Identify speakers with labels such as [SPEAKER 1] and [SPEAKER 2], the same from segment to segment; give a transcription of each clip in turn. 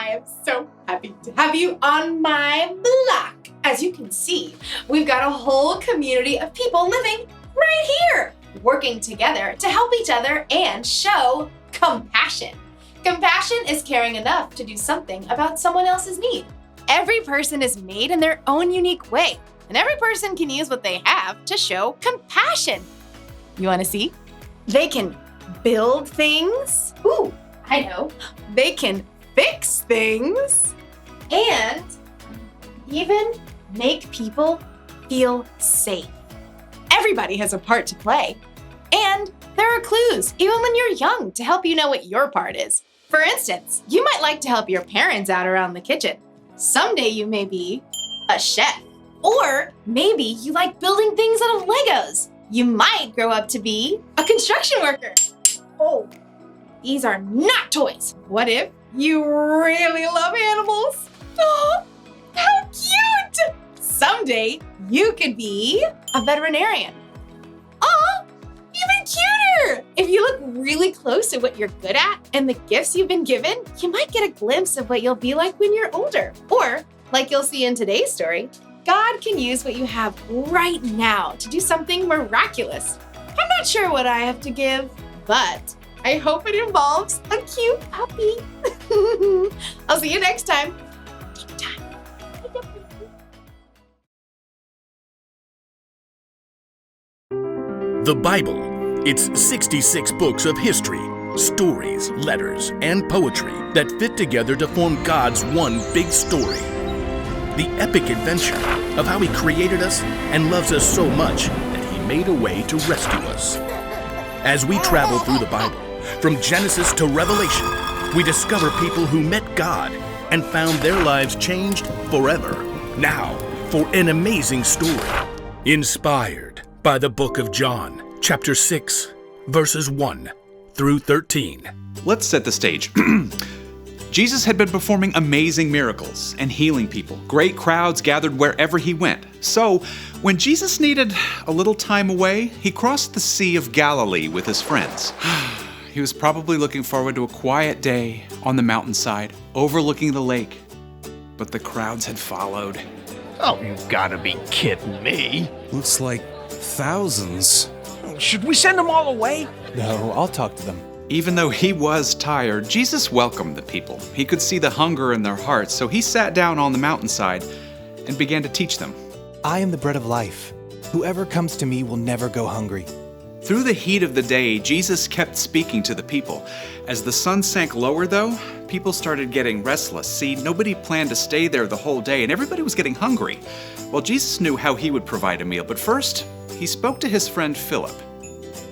[SPEAKER 1] I am so happy to have you on my block. As you can see, we've got a whole community of people living right here, working together to help each other and show compassion. Compassion is caring enough to do something about someone else's need. Every person is made in their own unique way, and every person can use what they have to show compassion. You want to see? They can build things. Ooh, I know. They can fix things. And even make people feel safe. Everybody has a part to play. And there are clues, even when you're young, to help you know what your part is. For instance, you might like to help your parents out around the kitchen. Someday you may be a chef. Or maybe you like building things out of Legos. You might grow up to be a construction worker. Oh, these are not toys. What if you really love animals? Oh, how cute! Someday you could be a veterinarian. Oh, even cuter! If you look really close at what you're good at and the gifts you've been given, you might get a glimpse of what you'll be like when you're older. Or, like you'll see in today's story, God can use what you have right now to do something miraculous. I'm not sure what I have to give, but I hope it involves a cute puppy. I'll see you next time.
[SPEAKER 2] The Bible. It's 66 books of history, stories, letters, and poetry that fit together to form God's one big story. The epic adventure of how He created us and loves us so much that He made a way to rescue us. As we travel through the Bible, from Genesis to Revelation, we discover people who met God and found their lives changed forever. Now, for an amazing story, inspired by the book of John, chapter 6, verses 1 through 13.
[SPEAKER 3] Let's set the stage. Jesus had been performing amazing miracles and healing people. Great crowds gathered wherever He went. So, when Jesus needed a little time away, He crossed the Sea of Galilee with His friends. He was probably looking forward to a quiet day on the mountainside, overlooking the lake. But the crowds had followed.
[SPEAKER 4] Oh, you've got to be kidding me.
[SPEAKER 5] Looks like thousands.
[SPEAKER 4] Should we send them all away?
[SPEAKER 5] No, I'll talk to them.
[SPEAKER 3] Even though He was tired, Jesus welcomed the people. He could see the hunger in their hearts, so He sat down on the mountainside and began to teach them.
[SPEAKER 5] I am the bread of life. Whoever comes to me will never go hungry.
[SPEAKER 3] Through the heat of the day, Jesus kept speaking to the people. As the sun sank lower, though, people started getting restless. See, nobody planned to stay there the whole day, and everybody was getting hungry. Well, Jesus knew how He would provide a meal, but first, He spoke to His friend Philip.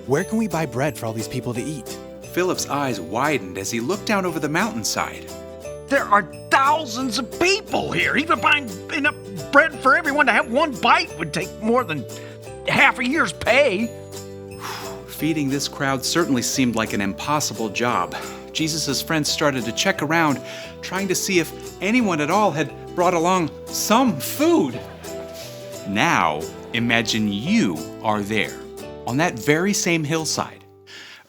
[SPEAKER 5] Where can we buy bread for all these people to eat?
[SPEAKER 3] Philip's eyes widened as he looked down over the mountainside.
[SPEAKER 4] There are thousands of people here. Even buying enough bread for everyone to have one bite would take more than half a year's pay.
[SPEAKER 3] Feeding this crowd certainly seemed like an impossible job. Jesus' friends started to check around, trying to see if anyone at all had brought along some food. Now, imagine you are there, on that very same hillside.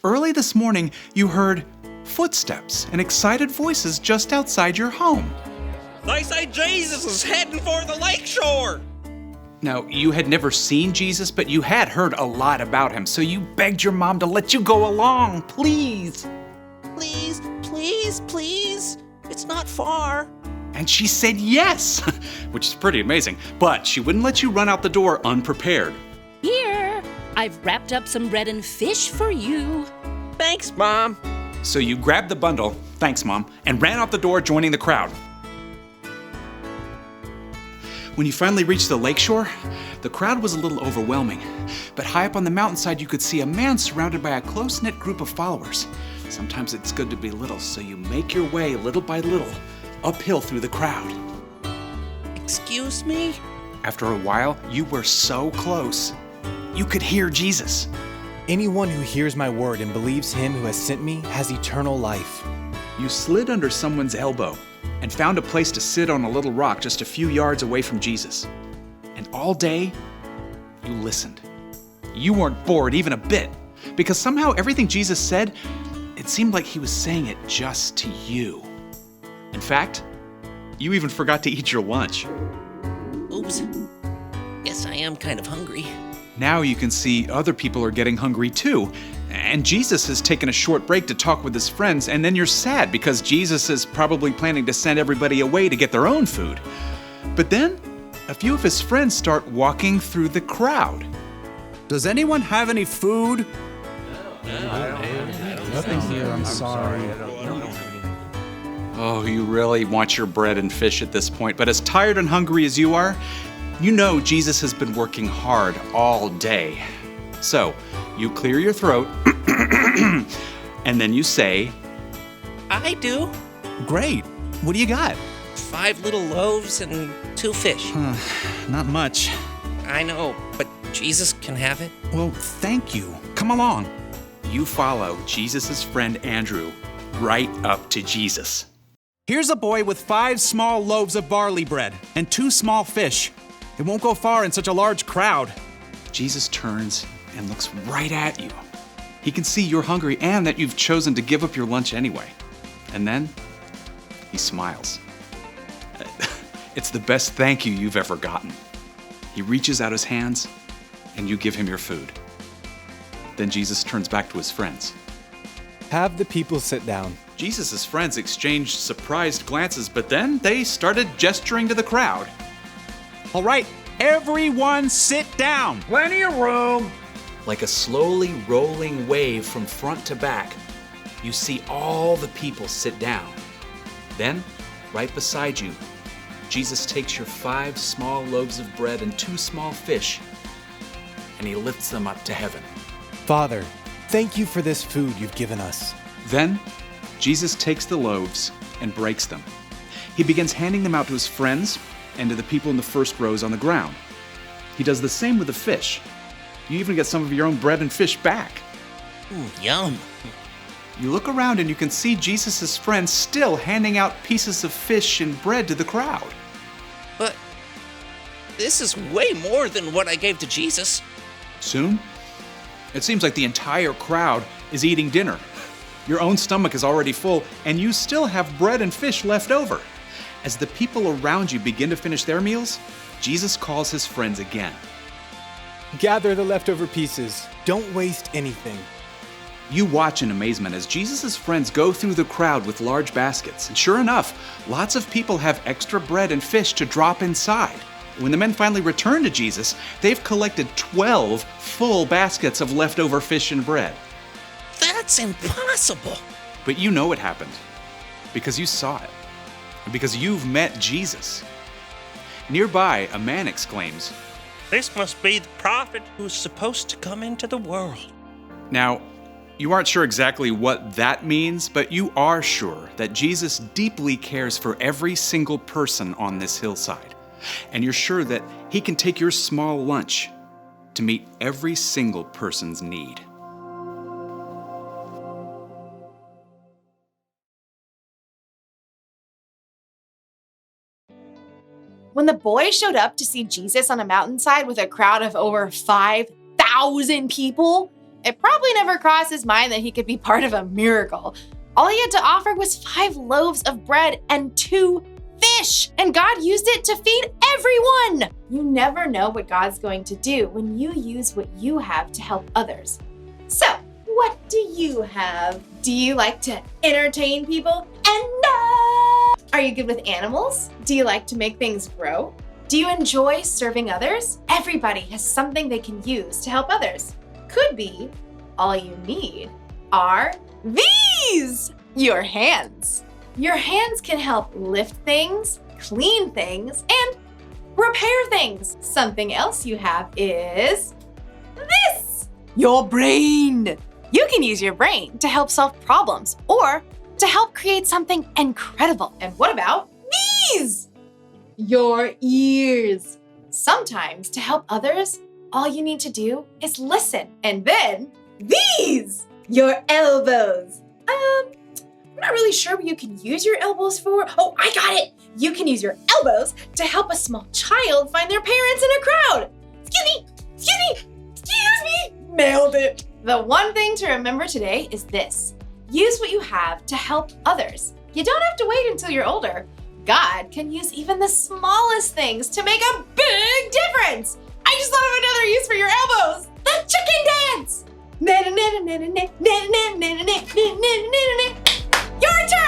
[SPEAKER 3] Early this morning, you heard footsteps and excited voices just outside your home.
[SPEAKER 6] They say Jesus is heading for the lakeshore.
[SPEAKER 3] Now, you had never seen Jesus, but you had heard a lot about Him, so you begged your mom to let you go along, please.
[SPEAKER 6] Please, please, please. It's not far.
[SPEAKER 3] And she said yes, which is pretty amazing, but she wouldn't let you run out the door unprepared.
[SPEAKER 7] Here, I've wrapped up some bread and fish for you.
[SPEAKER 6] Thanks, Mom.
[SPEAKER 3] So you grabbed the bundle, thanks Mom, and ran out the door, joining the crowd. When you finally reached the lakeshore, the crowd was a little overwhelming. But high up on the mountainside, you could see a man surrounded by a close-knit group of followers. Sometimes it's good to be little, so you make your way little by little uphill through the crowd.
[SPEAKER 6] Excuse me?
[SPEAKER 3] After a while, you were so close. You could hear Jesus.
[SPEAKER 5] Anyone who hears my word and believes Him who has sent me has eternal life.
[SPEAKER 3] You slid under someone's elbow and found a place to sit on a little rock just a few yards away from Jesus. And all day, you listened. You weren't bored even a bit, because somehow everything Jesus said, it seemed like He was saying it just to you. In fact, you even forgot to eat your lunch.
[SPEAKER 6] Oops. Guess I am kind of hungry.
[SPEAKER 3] Now you can see other people are getting hungry too. And Jesus has taken a short break to talk with his friends, and then you're sad because Jesus is probably planning to send everybody away to get their own food. But then, a few of his friends start walking through the crowd.
[SPEAKER 8] Does anyone have any food?
[SPEAKER 5] Nothing here, I'm sorry.
[SPEAKER 3] Oh, you really want your bread and fish at this point, but as tired and hungry as you are, you know Jesus has been working hard all day. So, you clear your throat, and then you say,
[SPEAKER 6] I do.
[SPEAKER 8] Great. What do you got?
[SPEAKER 6] 5 little loaves and 2 fish.
[SPEAKER 8] Not much.
[SPEAKER 6] I know, but Jesus can have it.
[SPEAKER 8] Well, thank you. Come along.
[SPEAKER 3] you follow Jesus' friend Andrew right up to Jesus.
[SPEAKER 8] Here's a boy with 5 small loaves of barley bread and 2 small fish. It won't go far in such a large crowd.
[SPEAKER 3] Jesus turns and looks right at you. He can see you're hungry and that you've chosen to give up your lunch anyway. And then he smiles. It's the best thank you you've ever gotten. He reaches out his hands and you give him your food. Then Jesus turns back to his friends.
[SPEAKER 5] Have the people sit down.
[SPEAKER 3] Jesus' friends exchanged surprised glances, but then they started gesturing to the crowd.
[SPEAKER 8] All right, everyone sit down.
[SPEAKER 4] Plenty of room.
[SPEAKER 3] Like a slowly rolling wave from front to back, you see all the people sit down. Then, right beside you, Jesus takes your 5 small loaves of bread and 2 small fish, and he lifts them up to heaven.
[SPEAKER 5] Father, thank you for this food you've given us.
[SPEAKER 3] Then, Jesus takes the loaves and breaks them. He begins handing them out to his friends and to the people in the first rows on the ground. He does the same with the fish. You even get some of your own bread and fish back.
[SPEAKER 6] Yum.
[SPEAKER 3] You look around and you can see Jesus' friends still handing out pieces of fish and bread to the crowd.
[SPEAKER 6] But this is way more than what I gave to Jesus.
[SPEAKER 3] Soon, it seems like the entire crowd is eating dinner. Your own stomach is already full, and you still have bread and fish left over. As the people around you begin to finish their meals, Jesus calls his friends again.
[SPEAKER 5] Gather the leftover pieces. Don't waste anything.
[SPEAKER 3] You watch in amazement as Jesus' friends go through the crowd with large baskets. And sure enough, lots of people have extra bread and fish to drop inside. When the men finally return to Jesus, they've collected 12 full baskets of leftover fish and bread.
[SPEAKER 6] That's impossible.
[SPEAKER 3] But you know it happened because you saw it and because you've met Jesus. Nearby, a man exclaims,
[SPEAKER 9] "This must be the prophet who's supposed to come into the world."
[SPEAKER 3] Now, you aren't sure exactly what that means, but you are sure that Jesus deeply cares for every single person on this hillside. And you're sure that he can take your small lunch to meet every single person's need.
[SPEAKER 1] When the boy showed up to see Jesus on a mountainside with a crowd of over 5,000 people, it probably never crossed his mind that he could be part of a miracle. All he had to offer was 5 loaves of bread and 2 fish, and God used it to feed everyone. You never know what God's going to do when you use what you have to help others. So, what do you have? Do you like to entertain people? And are you good with animals? Do you like to make things grow? Do you enjoy serving others? Everybody has something they can use to help others. Could be all you need are these, your hands. Your hands can help lift things, clean things, and repair things. Something else you have is this, your brain. You can use your brain to help solve problems or to help create something incredible. And what about these? Your ears. Sometimes to help others, all you need to do is listen. And then these, your elbows. I'm not really sure what you can use your elbows for. Oh, I got it. You can use your elbows to help a small child find their parents in a crowd. Excuse me. Nailed it. The one thing to remember today is this. Use what you have to help others. You don't have to wait until you're older. God can use even the smallest things to make a big difference. I just thought of another use for your elbows. The chicken dance. Your turn.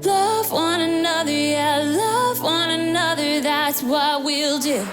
[SPEAKER 10] Love one another, yeah, love one another, that's what we'll do.